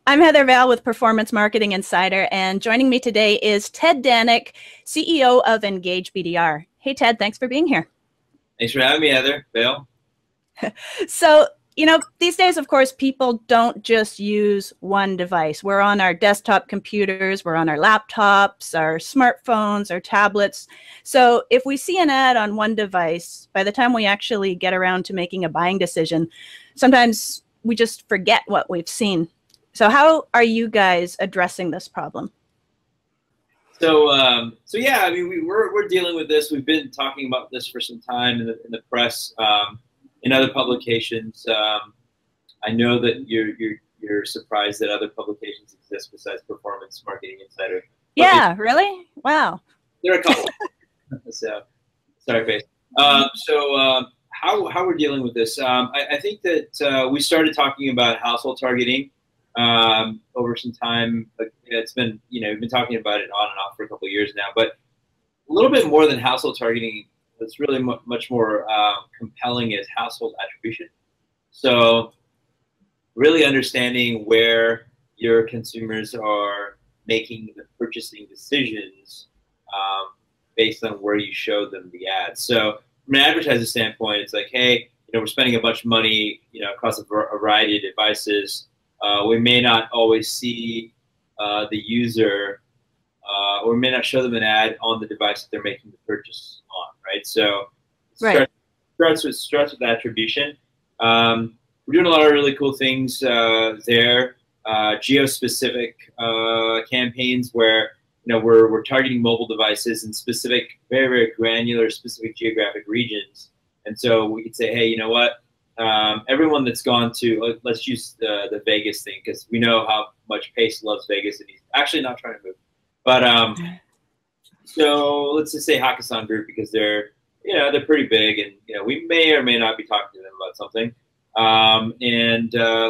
I'm Heather Vale with Performance Marketing Insider, and joining me today is Ted Dhanik, CEO of Engage BDR. Hey, Ted, thanks for being here. Thanks for having me, Heather Vale. So, these days, of course, people don't just use one device. We're on our desktop computers, we're on our laptops, our smartphones, our tablets. So if we see an ad on one device, by the time we actually get around to making a buying decision, sometimes we just forget what we've seen. So how are you guys addressing this problem? So yeah, I mean, we're dealing with this. We've been talking about this for some time in the press, in other publications. I know that you're surprised that other publications exist besides Performance Marketing Insider. Yeah, really? Wow. There are a couple. So sorry, face. How we're dealing with this? I think that we started talking about household targeting over some time. It's been, we've been talking about it on and off for a couple of years now, but a little bit more than household targeting, that's really much more compelling is household attribution. So really understanding where your consumers are making the purchasing decisions based on where you show them the ads. So from an advertiser standpoint, it's like, hey, we're spending a bunch of money, across a variety of devices. We may not always see the user, or we may not show them an ad on the device that they're making the purchase on, right? So it starts with attribution. We're doing a lot of really cool things there. Geo-specific campaigns where we're targeting mobile devices in specific, very, very granular, specific geographic regions. And so we could say, hey, you know what? Everyone that's gone to, let's use the Vegas thing, because we know how much Pace loves Vegas, and he's actually not trying to move. But so let's just say Hakkasan Group, because they're pretty big, and we may or may not be talking to them about something.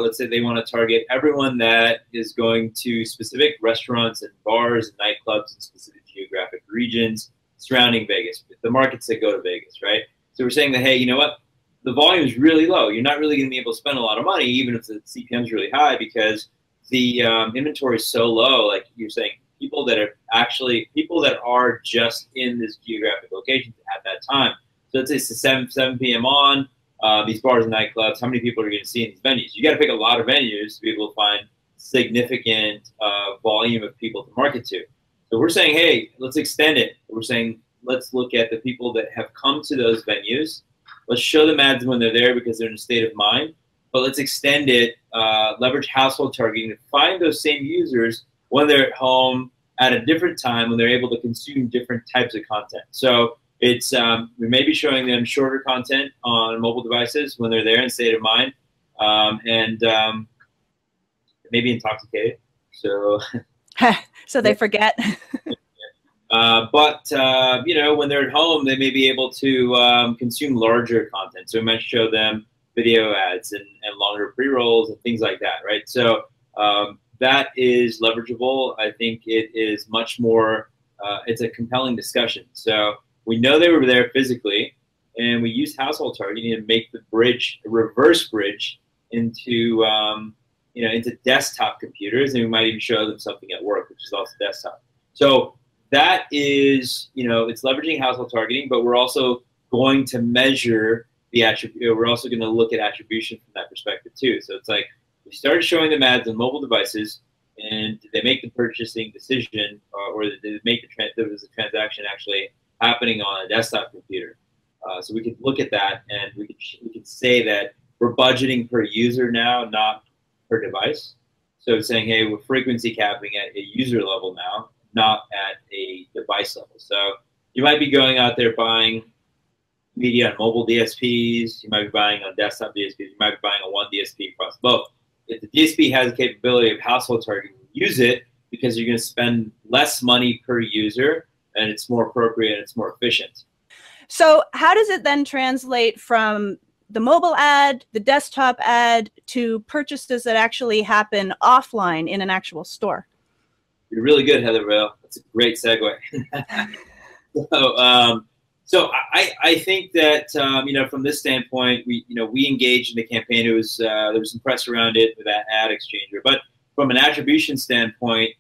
Let's say they want to target everyone that is going to specific restaurants and bars and nightclubs in specific geographic regions surrounding Vegas, the markets that go to Vegas, right? So we're saying that, hey, you know what? The volume is really low. You're not really going to be able to spend a lot of money, even if the CPM is really high, because the inventory is so low. Like you're saying, people that are just in this geographic location at that time. So let's say it's 7 p.m. on these bars and nightclubs. How many people are you going to see in these venues? You got to pick a lot of venues to be able to find significant volume of people to market to. So we're saying, hey, let's extend it. We're saying, let's look at the people that have come to those venues. Let's show them ads when they're there because they're in a state of mind. But let's extend it, leverage household targeting to find those same users when they're at home at a different time, when they're able to consume different types of content. So it's we may be showing them shorter content on mobile devices when they're there in state of mind, and maybe intoxicated. So so they forget. But when they're at home, they may be able to consume larger content. So we might show them video ads and longer pre-rolls and things like that, right? So that is leverageable. I think it is much more, it's a compelling discussion. So we know they were there physically, and we use household targeting to make the bridge, a reverse bridge, into into desktop computers, and we might even show them something at work, which is also desktop. So that is, it's leveraging household targeting, but we're also going to measure the attribute. We're also going to look at attribution from that perspective too. So it's like we started showing them ads on mobile devices, and did they make the purchasing decision, or did they make there was a transaction actually happening on a desktop computer? So we could look at that, and we could say that we're budgeting per user now, not per device. So it's saying, hey, we're frequency capping at a user level now, not at a device level. So you might be going out there buying media on mobile DSPs, you might be buying on desktop DSPs, you might be buying on one DSP across both. If the DSP has the capability of household targeting, use it, because you're going to spend less money per user, and it's more appropriate and it's more efficient. So how does it then translate from the mobile ad, the desktop ad, to purchases that actually happen offline in an actual store? You're really good, Heather Vale. That's a great segue. So I think that from this standpoint, we engaged in the campaign. It was there was some press around it with that ad exchanger, but from an attribution standpoint,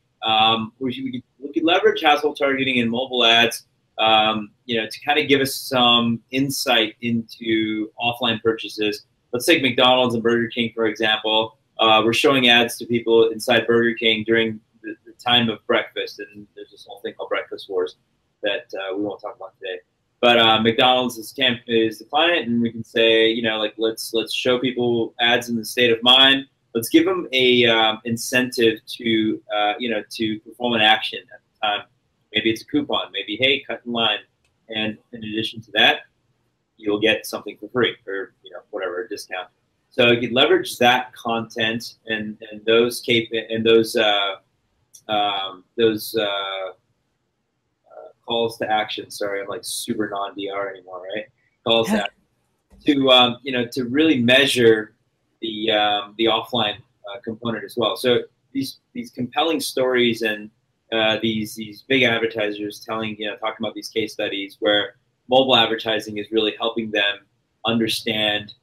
we could leverage household targeting and mobile ads, to kind of give us some insight into offline purchases. Let's take McDonald's and Burger King, for example. We're showing ads to people inside Burger King during the time of breakfast, and there's this whole thing called Breakfast Wars that we won't talk about today. But McDonald's is the client, and we can say, let's show people ads in the state of mind. Let's give them a incentive to to perform an action at the time. Maybe it's a coupon. Maybe, hey, cut in line. And in addition to that, you'll get something for free, or whatever, a discount. So you can leverage that content and those calls to action. Sorry, I'm like super non-DR anymore, right? Calls to action, to really measure the offline component as well. So these compelling stories and these big advertisers talking about these case studies where mobile advertising is really helping them understand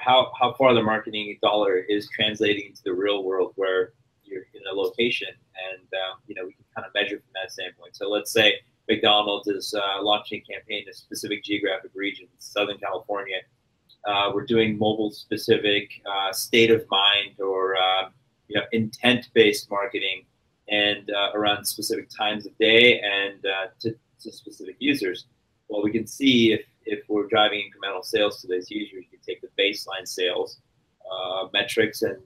how far the marketing dollar is translating into the real world where you're in a location, and we can kind of measure from that standpoint. So let's say McDonald's is launching a campaign in a specific geographic region, Southern California. We're doing mobile-specific state of mind or intent-based marketing, and around specific times of day and to specific users. Well, we can see if we're driving incremental sales to those users, you can take the baseline sales metrics and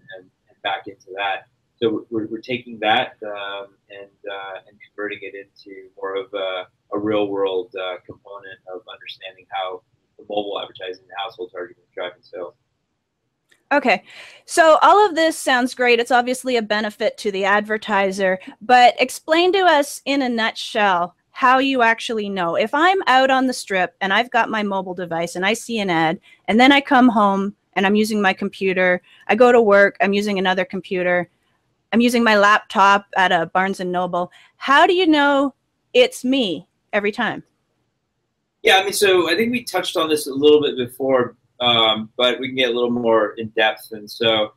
back into that. So we're taking that and converting it into more of a real world component of understanding how the mobile advertising and household targeting is driving sales. Okay, so all of this sounds great. It's obviously a benefit to the advertiser, but explain to us in a nutshell how you actually know. If I'm out on the strip and I've got my mobile device and I see an ad, and then I come home and I'm using my computer, I go to work, I'm using another computer, I'm using my laptop at a Barnes & Noble, how do you know it's me every time? Yeah, I mean, so I think we touched on this a little bit before, but we can get a little more in depth. And so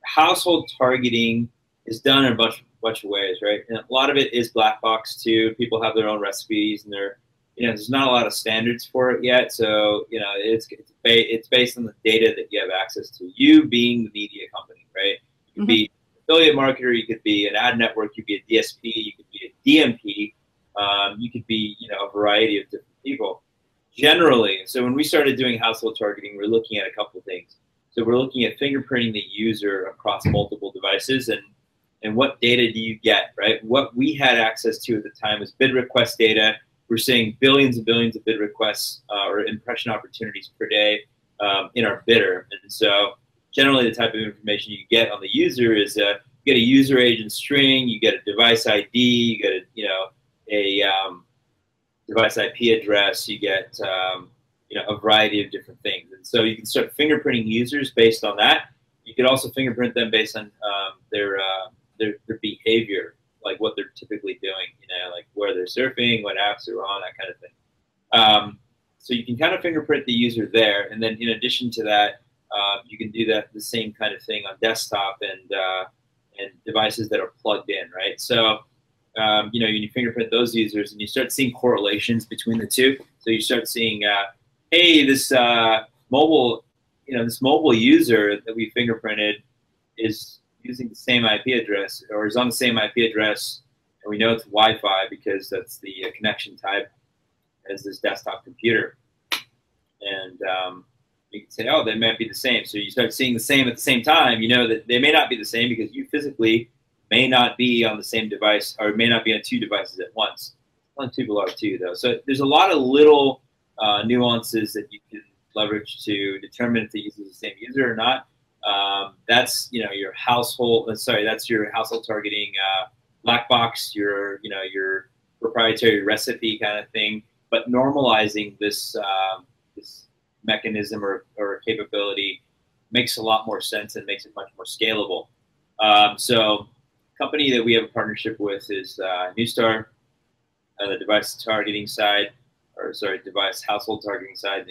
household targeting is done in a bunch of ways, right? And a lot of it is black box too. People have their own recipes, and there's not a lot of standards for it yet. So it's based on the data that you have access to. You being the media company, right? You could be an affiliate marketer, you could be an ad network, you could be a DSP, you could be a DMP, you could be a variety of different people. Generally, so when we started doing household targeting, we're looking at a couple of things. So we're looking at fingerprinting the user across multiple devices, and what data do you get, right? What we had access to at the time was bid request data. We're seeing billions and billions of bid requests or impression opportunities per day in our bidder. And so generally the type of information you get on the user is you get a user agent string, you get a device ID, you get a device IP address, you get a variety of different things. And so you can start fingerprinting users based on that. You could also fingerprint them based on their behavior, like what they're typically doing, like where they're surfing, what apps they're on, that kind of thing. So you can kind of fingerprint the user there, and then in addition to that, you can do the same kind of thing on desktop and devices that are plugged in, right? So you fingerprint those users, and you start seeing correlations between the two. So you start seeing, hey, this mobile user that we fingerprinted is using the same IP address, or is on the same IP address, and we know it's Wi-Fi because that's the connection type as this desktop computer. And you can say, oh, they might be the same. So you start seeing the same at the same time. You know that they may not be the same because you physically may not be on the same device, or may not be on two devices at once. Some people are too, though. So there's a lot of little nuances that you can leverage to determine if the user is the same user or not. That's your household. That's your household targeting black box. Your proprietary recipe kind of thing. But normalizing this mechanism or capability makes a lot more sense and makes it much more scalable. So company that we have a partnership with is Newstar on the device targeting side, device household targeting side. And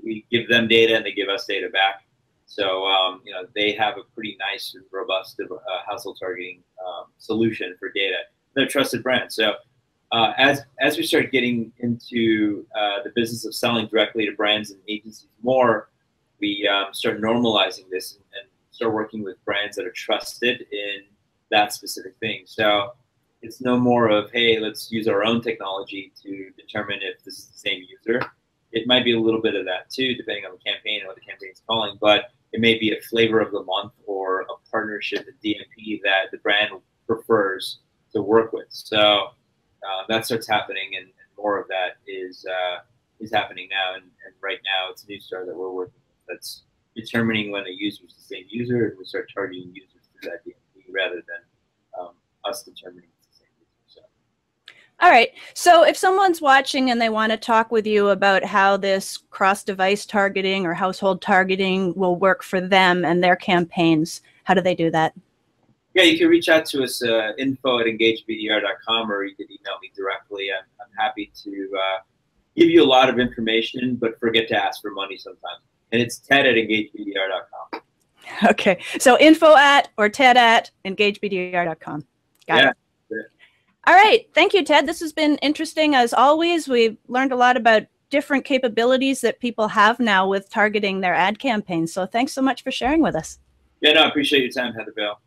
we give them data and they give us data back. So they have a pretty nice and robust household targeting solution for data. They're a trusted brand. So as we start getting into the business of selling directly to brands and agencies more, we start normalizing this and start working with brands that are trusted in that specific thing. So it's no more of, hey, let's use our own technology to determine if this is the same user. It might be a little bit of that too, depending on the campaign and what the campaign is calling, but it may be a flavor of the month or a partnership, a DMP that the brand prefers to work with. So that starts happening, and more of that is happening now. And right now, it's Newstar that we're working with that's determining when a user is the same user, and we start targeting users through that DMP rather than us determining it's the same user. So. All right. So if someone's watching and they want to talk with you about how this cross-device targeting or household targeting will work for them and their campaigns, how do they do that? Yeah, you can reach out to us, info@engagebdr.com, or you can email me directly. I'm happy to give you a lot of information, but forget to ask for money sometimes. And it's ted@engagebdr.com. Okay. So info@ted@engagebdr.com. Got it. All right. Thank you, Ted. This has been interesting as always. We've learned a lot about different capabilities that people have now with targeting their ad campaigns. So thanks so much for sharing with us. Yeah, no, I appreciate your time, Heather Bell.